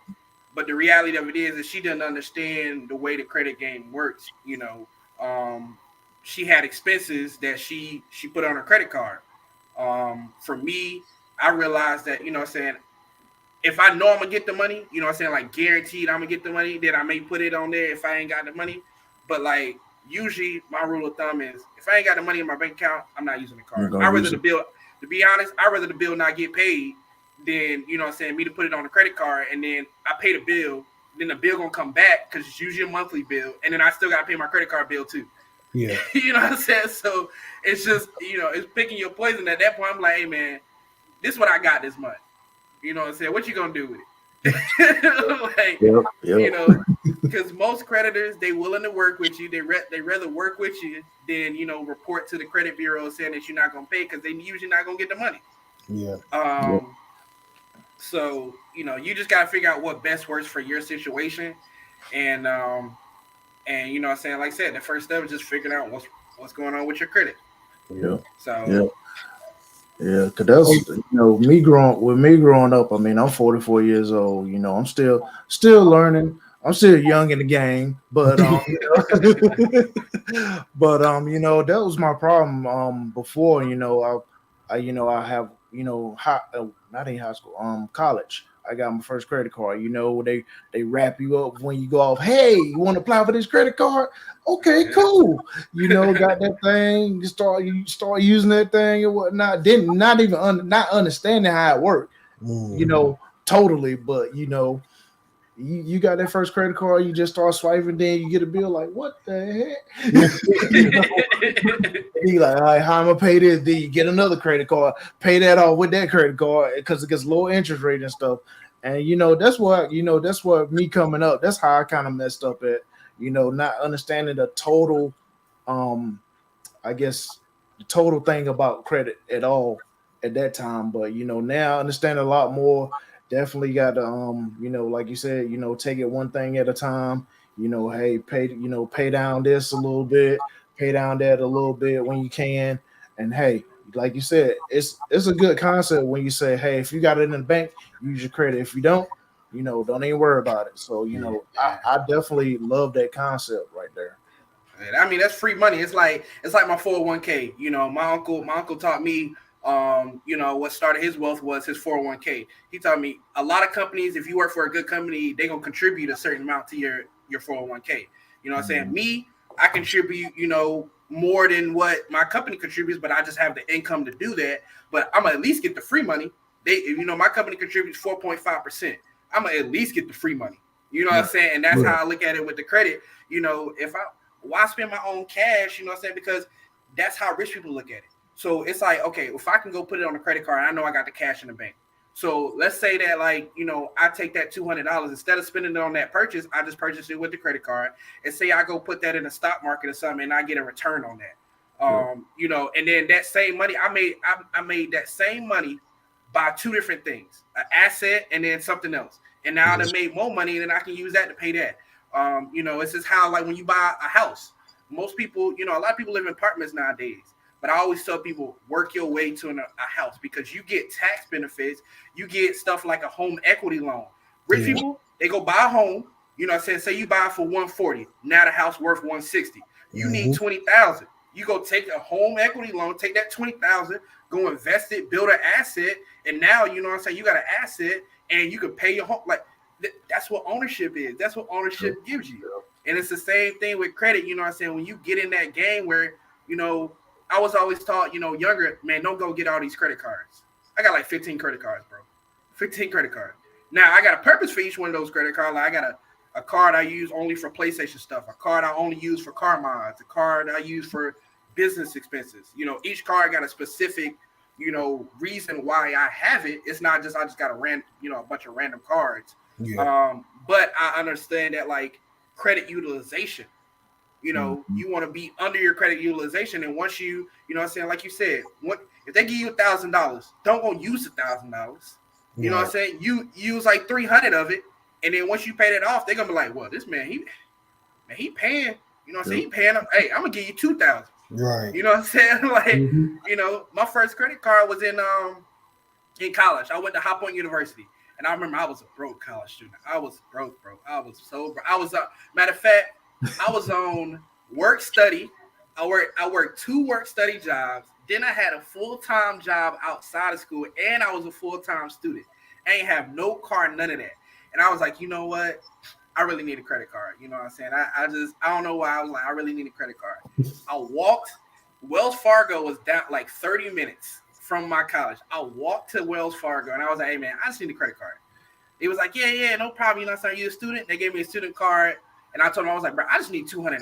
but the reality of it is that she didn't understand the way the credit game works. You know, she had expenses that she put on her credit card. For me, I realized that, you know what I'm saying, if I know I'm gonna get the money, you know what I'm saying, like guaranteed I'm gonna get the money, then I may put it on there if I ain't got the money. But like usually my rule of thumb is if I ain't got the money in my bank account, I'm not using the card. I'd rather the bill, to be honest, I'd rather the bill not get paid than, you know what I'm saying, me to put it on the credit card and then I pay the bill, then the bill gonna come back because it's usually a monthly bill, and then I still gotta pay my credit card bill too. Yeah. You know what I'm saying? So it's just, you know, it's picking your poison. At that point, I'm like, hey man, this is what I got this month. You know what I'm saying? What you gonna do with it? Like, you know, because most creditors, they willing to work with you. They rather work with you than, you know, report to the credit bureau saying that you're not gonna pay because they usually not gonna get the money. Yeah. So, you know, you just gotta figure out what best works for your situation, and you know what I'm saying, like I said, the first step is just figuring out what's going on with your credit. So yeah, because that's, you know, me growing up. I mean, I'm 44 years old. You know, I'm still learning. I'm still young in the game, but but you know, that was my problem before. You know, I have, you know, not in high school, college. I got my first credit card. You know, they wrap you up when you go off. Hey, you want to apply for this credit card? Okay, cool. You know, got that thing. You start using that thing and whatnot. Didn't not even not understanding how it worked. You know, totally. But you know, you got that first credit card. You just start swiping. Then you get a bill. Like, what the heck? You know? You like, all right, how am I pay this? Then you get another credit card, pay that off with that credit card because it gets low interest rate and stuff. And that's what me coming up. That's how I kind of messed up at, not understanding the total, I guess the total thing about credit at all at that time. But now I understand a lot more. Definitely got to like you said, take it one thing at a time. Hey, pay down this a little bit, pay down that a little bit when you can. And hey, like you said, it's a good concept when you say, hey, if you got it in the bank, use your credit. If you don't, don't even worry about it. So, I definitely love that concept right there. I mean, that's free money. It's like my 401k. My uncle taught me. What started his wealth was his 401k. He taught me a lot of companies. If you work for a good company, they gonna contribute a certain amount to your 401k. You know what I'm saying? Me, I contribute. More than what my company contributes, but I just have the income to do that. But I'm gonna at least get the free money. My company contributes 4.5%. I'm gonna at least get the free money. You know what I'm saying? And that's how I look at it with the credit. Why spend my own cash? You know what I'm saying? Because that's how rich people look at it. So it's like, okay, if I can go put it on a credit card, I know I got the cash in the bank. So let's say that, like, I take that $200 instead of spending it on that purchase, I just purchase it with the credit card, and say I go put that in the stock market or something, and I get a return on that. And then that same money I made that same money buy two different things, an asset and then something else. And now I made more money, and then I can use that to pay that. It's just how, like, when you buy a house, most people, a lot of people live in apartments nowadays. But I always tell people, work your way to a house, because you get tax benefits. You get stuff like a home equity loan. Rich people, they go buy a home. Say you buy it for $140. Now the house worth $160. You need $20,000. You go take a home equity loan, take that $20,000, go invest it, build an asset, and now you got an asset, and you can pay your home. Like, that's what ownership is. That's what ownership gives you. And it's the same thing with credit. When you get in that game where I was always taught, younger, man, don't go get all these credit cards. I got like 15 credit cards, bro. 15 credit cards. Now, I got a purpose for each one of those credit cards. Like, I got a card I use only for PlayStation stuff, a card I only use for car mods, a card I use for business expenses. Each card got a specific, reason why I have it. It's not just I just got a bunch of random cards. But I understand that, like, credit utilization. You want to be under your credit utilization, and once you like you said, if they give you $1,000, don't go use $1,000. You know what I'm saying? You use like 300 of it, and then once you pay that off, they're gonna be like, well, this man, he paying. He paying up. Hey, I'm gonna give you 2,000. Right. You know what I'm saying? Like, my first credit card was in college. I went to High Point University, and I remember I was a broke college student. I was broke, bro. I was so broke. I was matter of fact, I was on work study. I worked 2 work study jobs. Then I had a full-time job outside of school, and I was a full-time student. I ain't have no car, none of that. And I was like, you know what? I really need a credit card. You know what I'm saying? I don't know why. I was like, I really need a credit card. I walked. Wells Fargo was down like 30 minutes from my college. I walked to Wells Fargo, and I was like, hey, man, I just need a credit card. It was like, yeah, no problem. You know what I'm saying? You're a student. They gave me a student card. And I told him, I was like, bro, I just need $200.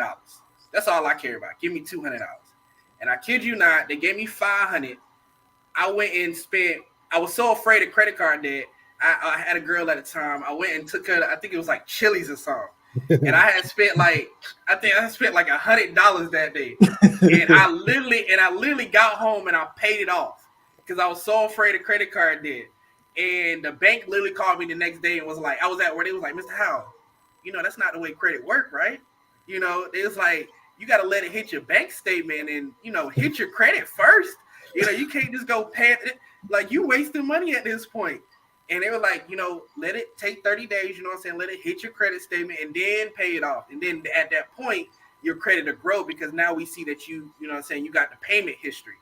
That's all I care about. Give me $200. And I kid you not, they gave me $500. I went and spent. I was so afraid of credit card debt. I had a girl at the time. I went and took her. I think it was like Chili's or something. And I spent like $100 that day. And I literally got home and I paid it off because I was so afraid of credit card debt. And the bank literally called me the next day and was like, I was at where they was like, Mr. Howell, that's not the way credit work, right? It was like, you got to let it hit your bank statement and, hit your credit first. You can't just go pay it. Like, you wasting money at this point. And they were like, let it take 30 days, let it hit your credit statement and then pay it off. And then at that point, your credit will grow because now we see that you got the payment history.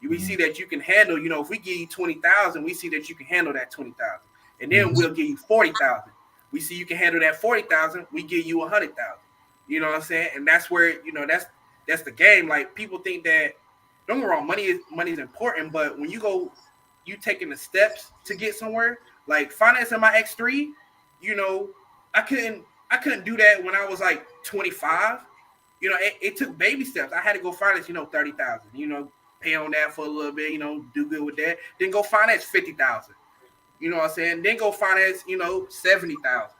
We see that you can handle, if we give you 20,000, we see that you can handle that 20,000. And then we'll give you 40,000. We see you can handle that 40,000. We give you 100,000. You know what I'm saying? And that's where, that's the game. Like, people think that, don't get me wrong, money is important, but when you taking the steps to get somewhere, like financing my X3, I couldn't do that when I was like 25. It took baby steps. I had to go finance, 30,000, pay on that for a little bit, do good with that. Then go finance 50,000. You know what I'm saying? Then go finance, you know, 70,000.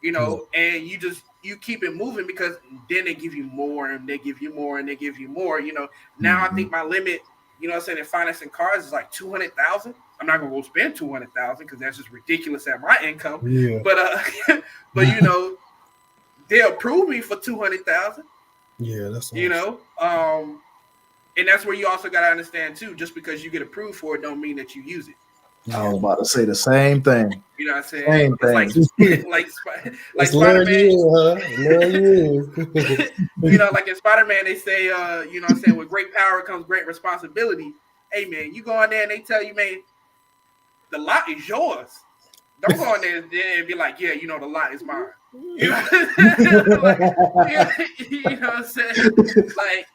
You know, and you keep it moving because then they give you more and they give you more and they give you more. You know, now I think my limit, you know what I'm saying, in financing cars is like 200,000. I'm not gonna go spend 200,000 because that's just ridiculous at my income. Yeah. But but you know, they'll approve me for 200,000. Yeah, that's you know. And that's where you also gotta understand too. Just because you get approved for it, don't mean that you use it. I was about to say the same thing. You know what I'm saying? Same It's thing. like it's Spider-Man. You, You know, like in Spider-Man, they say, you know what I'm saying, with great power comes great responsibility. Hey man, you go in there and they tell you, man, the lot is yours. Don't go in there and be like, yeah, you know, the lot is mine. You know, like, you know what I'm saying? Like,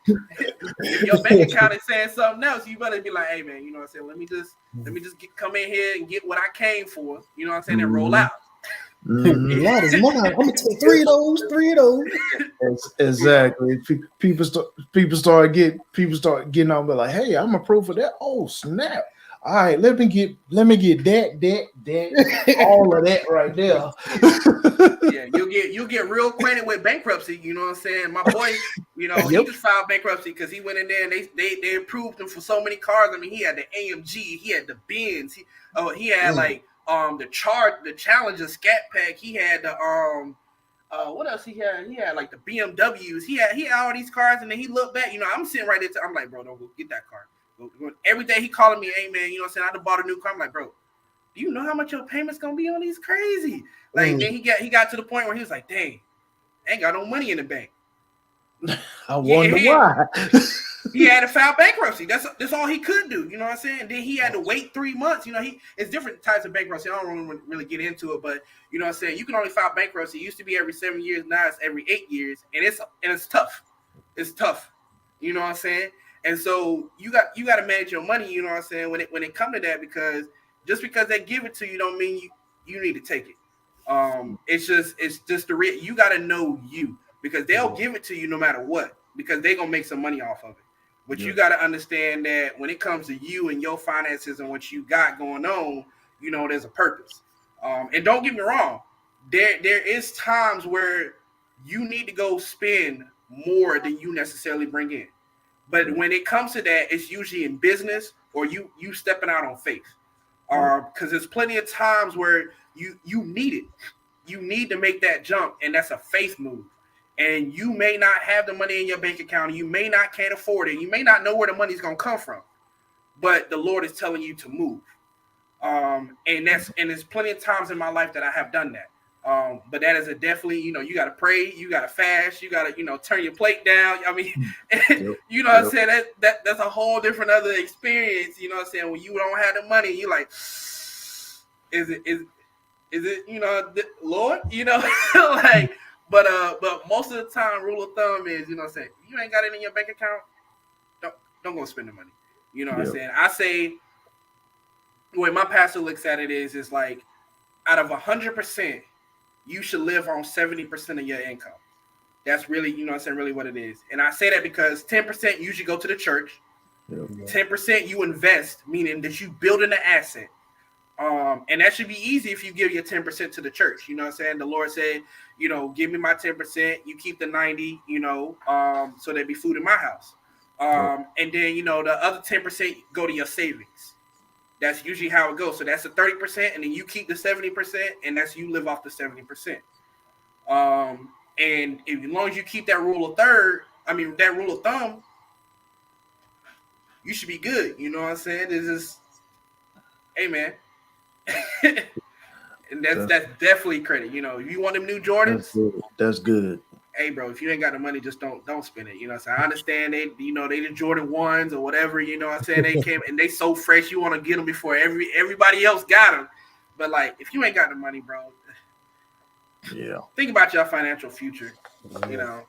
if your bank account is saying something else, you better be like, hey man, you know what I'm saying? Let me just come in here and get what I came for. You know what I'm saying? And roll out. The lot is mine. I'm gonna take three of those. Exactly. People start getting on, but like, hey, I'm approved for that. Oh snap! All right, let me get that, all of that right there. Yeah, you'll get real acquainted with bankruptcy. You know what I'm saying? My boy, you know, he just filed bankruptcy because he went in there and they approved him for so many cars. I mean, he had the AMG, he had the Benz, he had like the Challenger Scat Pack, he had the what else he had? He had like the BMWs. He had all these cars, and then he looked back. You know, I'm sitting right there. I'm like, bro, don't go get that car. Every day he calling me, hey man, you know what I'm saying? I done bought a new car. I'm like, bro, do you know how much your payment's gonna be on these? Crazy. Like then he got to the point where he was like, dang, I ain't got no money in the bank. I wonder why. He had to file bankruptcy. That's all he could do. You know what I'm saying? And then he had to wait 3 months. You know, it's different types of bankruptcy. I don't really get into it, but you know what I'm saying? You can only file bankruptcy. It used to be every 7 years. Now it's every 8 years, and it's tough. It's tough. You know what I'm saying? And so you got to manage your money. You know what I'm saying? When it come to that, because just because they give it to you, don't mean you need to take it. It's just you got to know you, because they'll give it to you no matter what, because they're gonna make some money off of it. But you got to understand that when it comes to you and your finances and what you got going on, you know, there's a purpose. And don't get me wrong, there is times where you need to go spend more than you necessarily bring in. But when it comes to that, it's usually in business or you stepping out on faith. Because there's plenty of times where you need it. You need to make that jump, and that's a faith move. And you may not have the money in your bank account. You may not can't afford it. You may not know where the money's gonna come from, but the Lord is telling you to move. And there's plenty of times in my life that I have done that. But that is a definitely, you know, you got to pray, you got to fast, you got to, you know, turn your plate down. I mean, you know what I'm saying? That's a whole different other experience. You know what I'm saying? When you don't have the money, you're like, is it, you know, Lord, you know, like. But most of the time, rule of thumb is, you know what I'm saying, you ain't got it in your bank account, don't go spend the money. You know what I'm saying? I say, the way my pastor looks at it is like, out of 100%, you should live on 70% of your income. That's really, you know what I'm saying, really what it is. And I say that because 10% usually go to the church. 10% you invest, meaning that you build an asset. And that should be easy if you give your 10% to the church. You know what I'm saying? The Lord said, you know, give me my 10%, you keep the 90, you know, so there'd be food in my house. And then, you know, the other 10% go to your savings. That's usually how it goes. So that's the 30%, and then you keep the 70%, and that's you live off the 70%. And as long as you keep that rule of thumb, you should be good. You know what I'm saying? This is, hey man. And that's definitely credit. You know, if you want them new Jordans, that's good. Hey bro, if you ain't got the money, just don't spend it. You know what I'm saying? I understand they the Jordan 1s or whatever, you know what I'm saying? They came and they so fresh, you want to get them before everybody else got them. But like, if you ain't got the money, bro, think about your financial future, you know.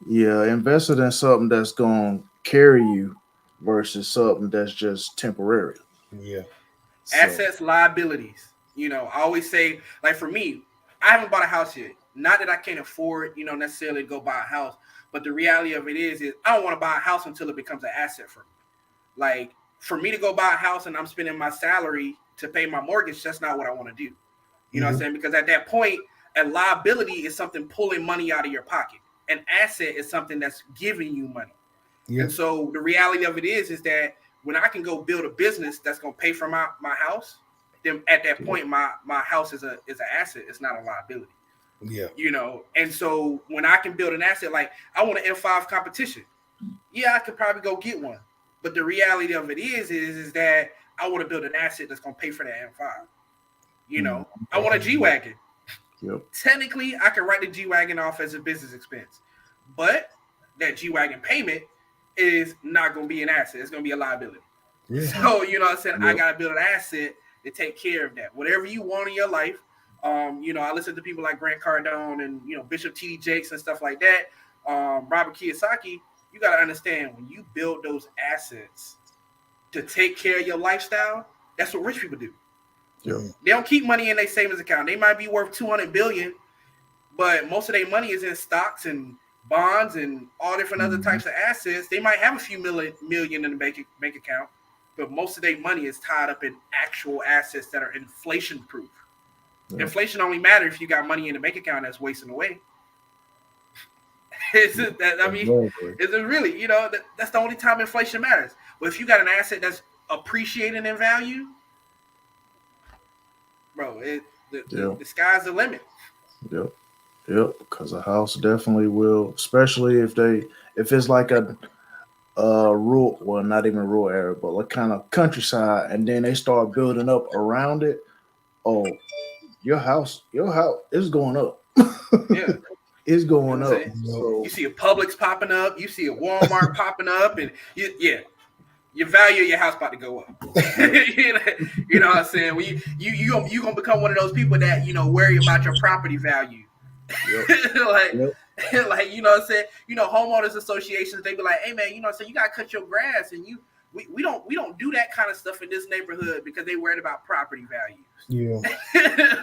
Yeah, invested in something that's going to carry you versus something that's just temporary. Yeah. Assets, liabilities. You know, I always say, like for me, I haven't bought a house yet. Not that I can't afford, you know, necessarily to go buy a house, but the reality of it is I don't want to buy a house until it becomes an asset for me. Like for me to go buy a house and I'm spending my salary to pay my mortgage, that's not what I want to do. You know what I'm saying? Because at that point, a liability is something pulling money out of your pocket. An asset is something that's giving you money. Yeah. And so the reality of it is that when I can go build a business that's going to pay for my house, then at that point, my house is an asset. It's not a liability. Yeah. You know, and so when I can build an asset, like I want an M5 competition. Yeah, I could probably go get one. But the reality of it is that I want to build an asset that's going to pay for that M5. You know, I want a G-Wagon. Yep. Technically, I can write the G-Wagon off as a business expense. But that G-Wagon payment is not going to be an asset. It's going to be a liability. Yeah. So, you know what I'm saying? Yep. I got to build an asset to take care of that. Whatever you want in your life. You know, I listen to people like Grant Cardone and, you know, Bishop T.D. Jakes and stuff like that. Robert Kiyosaki, you got to understand when you build those assets to take care of your lifestyle, that's what rich people do. Yeah. They don't keep money in their savings account. They might be worth $200 billion, but most of their money is in stocks and bonds and all different other types of assets. They might have a few million in the bank account, but most of their money is tied up in actual assets that are inflation proof. Yeah. Inflation only matters if you got money in the bank account that's wasting away. Is it really, you know, that's the only time inflation matters. But if you got an asset that's appreciating in value, bro, the sky's the limit. Yep. Because a house definitely will, especially if it's like a rural, well, not even rural area, but like kind of countryside, and then they start building up around it. Oh, your house is going up. Yeah. It's going up. So, you see a Publix popping up, you see a Walmart popping up, and your value of your house about to go up. You know what I'm saying? When you gonna become one of those people that, you know, worry about your property value. Yep. Like, you know what I'm saying? You know, homeowners associations, they be like, hey man, you know what I'm saying, you gotta cut your grass, and we don't do that kind of stuff in this neighborhood because they worried about property values. Yeah.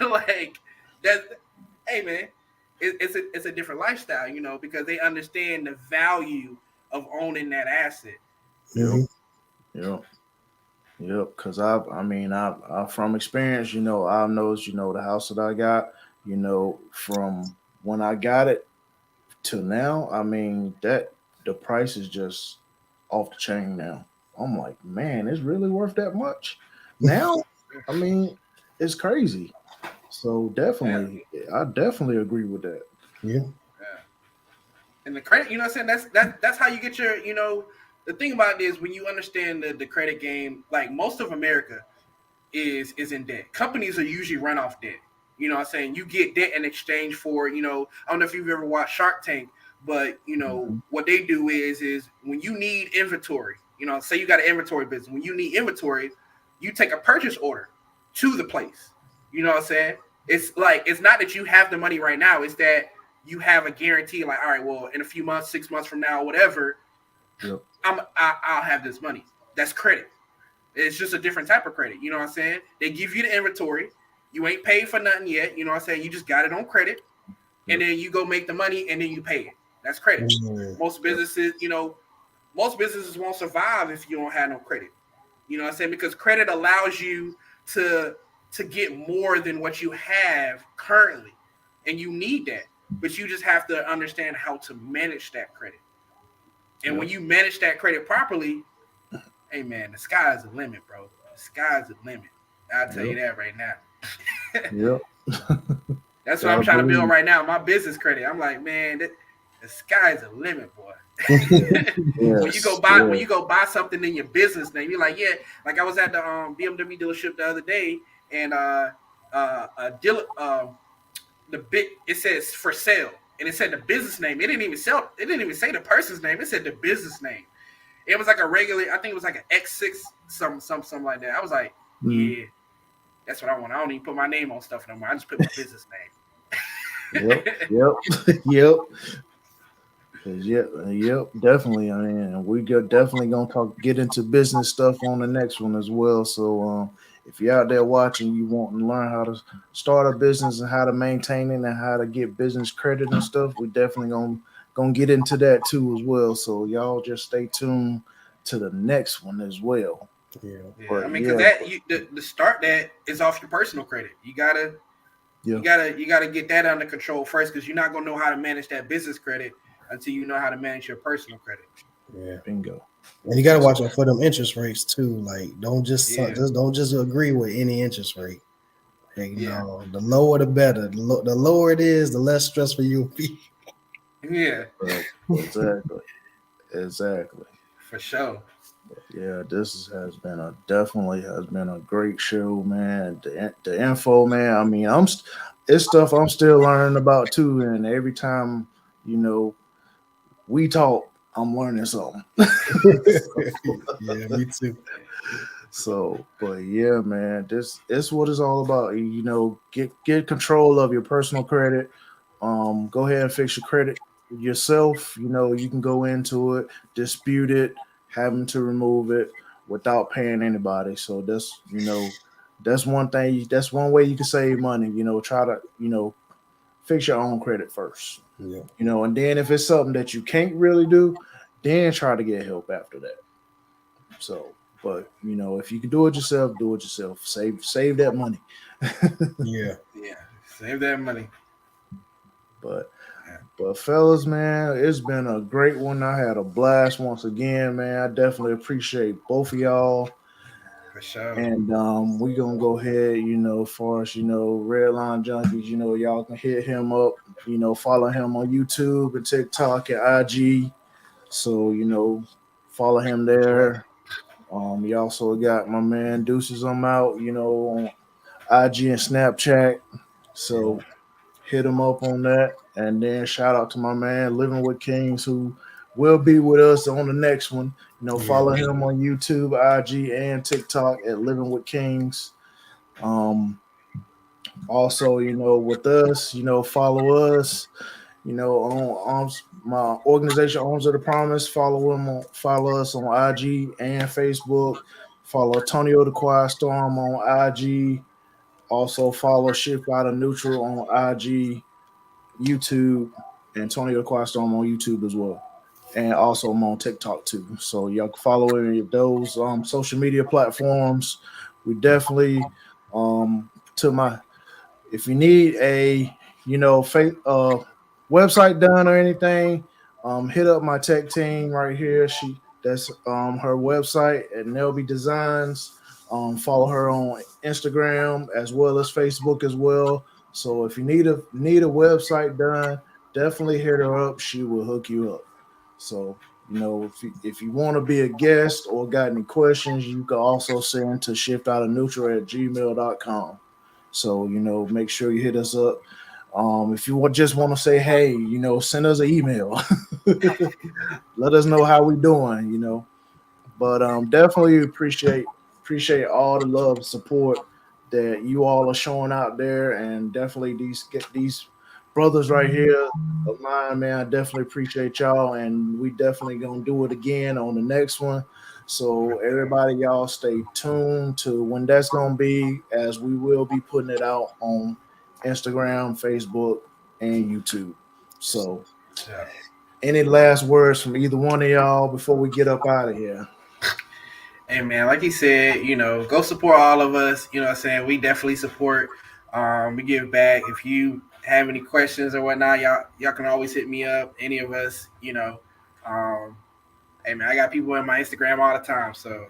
Like that. Hey man, it's a different lifestyle, you know, because they understand the value of owning that asset. Yep. Because I from experience, you know, I noticed, you know, the house that I got, you know, from when I got it to now, I mean, that the price is just off the chain now. I'm like, man, it's really worth that much now. I mean, it's crazy. So definitely, I definitely agree with that. Yeah. And the credit, you know what I'm saying? That's how you get your, you know, the thing about it is when you understand the credit game, like most of America is in debt. Companies are usually run off debt. You know what I'm saying? You get debt in exchange for, you know, I don't know if you've ever watched Shark Tank, but, you know, what they do is when you need inventory, you know, say you got an inventory business. When you need inventory, you take a purchase order to the place. You know what I'm saying? It's like, it's not that you have the money right now. It's that you have a guarantee, like, all right, well, in a few months, 6 months from now, whatever, I'll have this money. That's credit. It's just a different type of credit. You know what I'm saying? They give you the inventory. You ain't paid for nothing yet. You know what I'm saying? You just got it on credit. And then you go make the money and then you pay it. That's credit. Most businesses, you know, most businesses won't survive if you don't have no credit. You know what I'm saying? Because credit allows you to get more than what you have currently. And you need that. But you just have to understand how to manage that credit. And when you manage that credit properly, hey man, the sky is the limit, bro. The sky is the limit. I'll tell you that right now. That's what I'm trying to build right now. My business credit. I'm like, man, the sky is the limit, boy. When you go buy something in your business name, you're like, yeah. Like I was at the BMW dealership the other day, and it says for sale, and it said the business name. It didn't even say the person's name. It said the business name. It was like a regular, I think it was like an X6, something like that. I was like, yeah, that's what I want. I don't even put my name on stuff no more. I just put my business name. Yep, definitely. I mean, we definitely gonna get into business stuff on the next one as well. So if you're out there watching, you want to learn how to start a business and how to maintain it and how to get business credit and stuff, we definitely gonna get into that too as well. So y'all just stay tuned to the next one as well. Yeah. I mean, because that the start that is off your personal credit. You gotta get that under control first, because you're not gonna know how to manage that business credit until you know how to manage your personal credit. Yeah. Bingo. And you gotta watch out for them interest rates too. Like, don't just agree with any interest rate. Like, no, the lower the better. The lower it is, the less stressful you'll be. Yeah. Exactly. For sure. Yeah, this has been a great show, man. The info, man. I mean, it's stuff I'm still learning about too, and every time we talk, I'm learning something. Yeah, me too. So, but yeah, man, this is what it's all about. Get control of your personal credit. Go ahead and fix your credit yourself. You can go into it, dispute it, have them to remove it without paying anybody. So that's one thing. That's one way you can save money. Try to fix your own credit first. Yeah. And then if it's something that you can't really do, then try to get help after that. So, but if you can do it yourself, do it yourself. Save that money. Yeah. Save that money. But fellas, man, it's been a great one. I had a blast once again, man. I definitely appreciate both of y'all. For sure. And we gonna go ahead, as far as Redline Junkies, y'all can hit him up, follow him on YouTube and TikTok and IG. So, follow him there. You also got my man Deuces.ImOut, on IG and Snapchat. So hit him up on that. And then shout out to my man Living with Kings, who will be with us on the next one. Follow him on YouTube, IG, and TikTok at Living with Kings. Also, with us, follow us. On my organization, Arms of the Promise. Follow us on IG and Facebook. Follow Antonio the Quiet Storm on IG. Also follow Shift Out of Neutral on IG, YouTube, Antonio the Quiet Storm on YouTube as well. And also I'm on TikTok too. So y'all can follow any of those social media platforms. We definitely if you need a website done or anything, hit up my tech team right here. That's her website at Nelby Designs. Follow her on Instagram as well as Facebook as well. So if you need a website done, definitely hit her up. She will hook you up. So if you want to be a guest or got any questions, you can also send to shiftoutofneutral@gmail.com. So make sure you hit us up. If you just want to say hey, send us an email. Let us know how we doing. But definitely appreciate all the love and support that you all are showing out there, and definitely these brothers right here of mine, man. I definitely appreciate y'all, and we definitely gonna do it again on the next one. So everybody, y'all stay tuned to when that's gonna be, as we will be putting it out on Instagram, Facebook, and YouTube. So any last words from either one of y'all before we get up out of here? Hey man, like he said, go support all of us. You know what I'm saying? We definitely support. We give back. If you have any questions or whatnot, y'all can always hit me up. Any of us, hey man, I got people in my Instagram all the time. So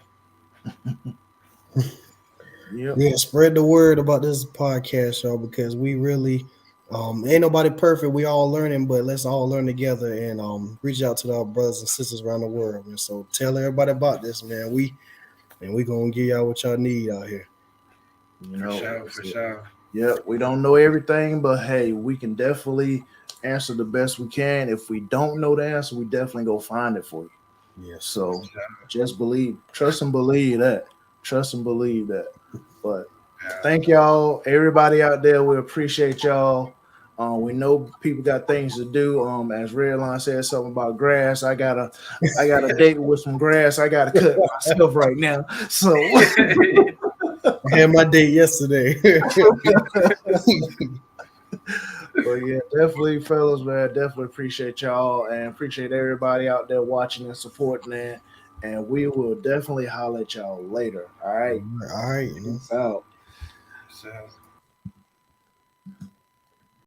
yeah, spread the word about this podcast, y'all, because we really ain't nobody perfect. We all learning, but let's all learn together and reach out to our brothers and sisters around the world. And so tell everybody about this, man. We gonna give y'all what y'all need out here. For sure. Yeah, we don't know everything, but hey, we can definitely answer the best we can. If we don't know the answer, we definitely go find it for you. Yeah. So just trust and believe that. But thank y'all, everybody out there. We appreciate y'all. We know people got things to do. As Redline said something about grass. I got a date with some grass. I got to cut myself right now. So I had my date yesterday. But yeah, definitely, fellas, man. Definitely appreciate y'all and appreciate everybody out there watching and supporting it. and we will definitely holler at y'all later. All right. All right. Peace out. So.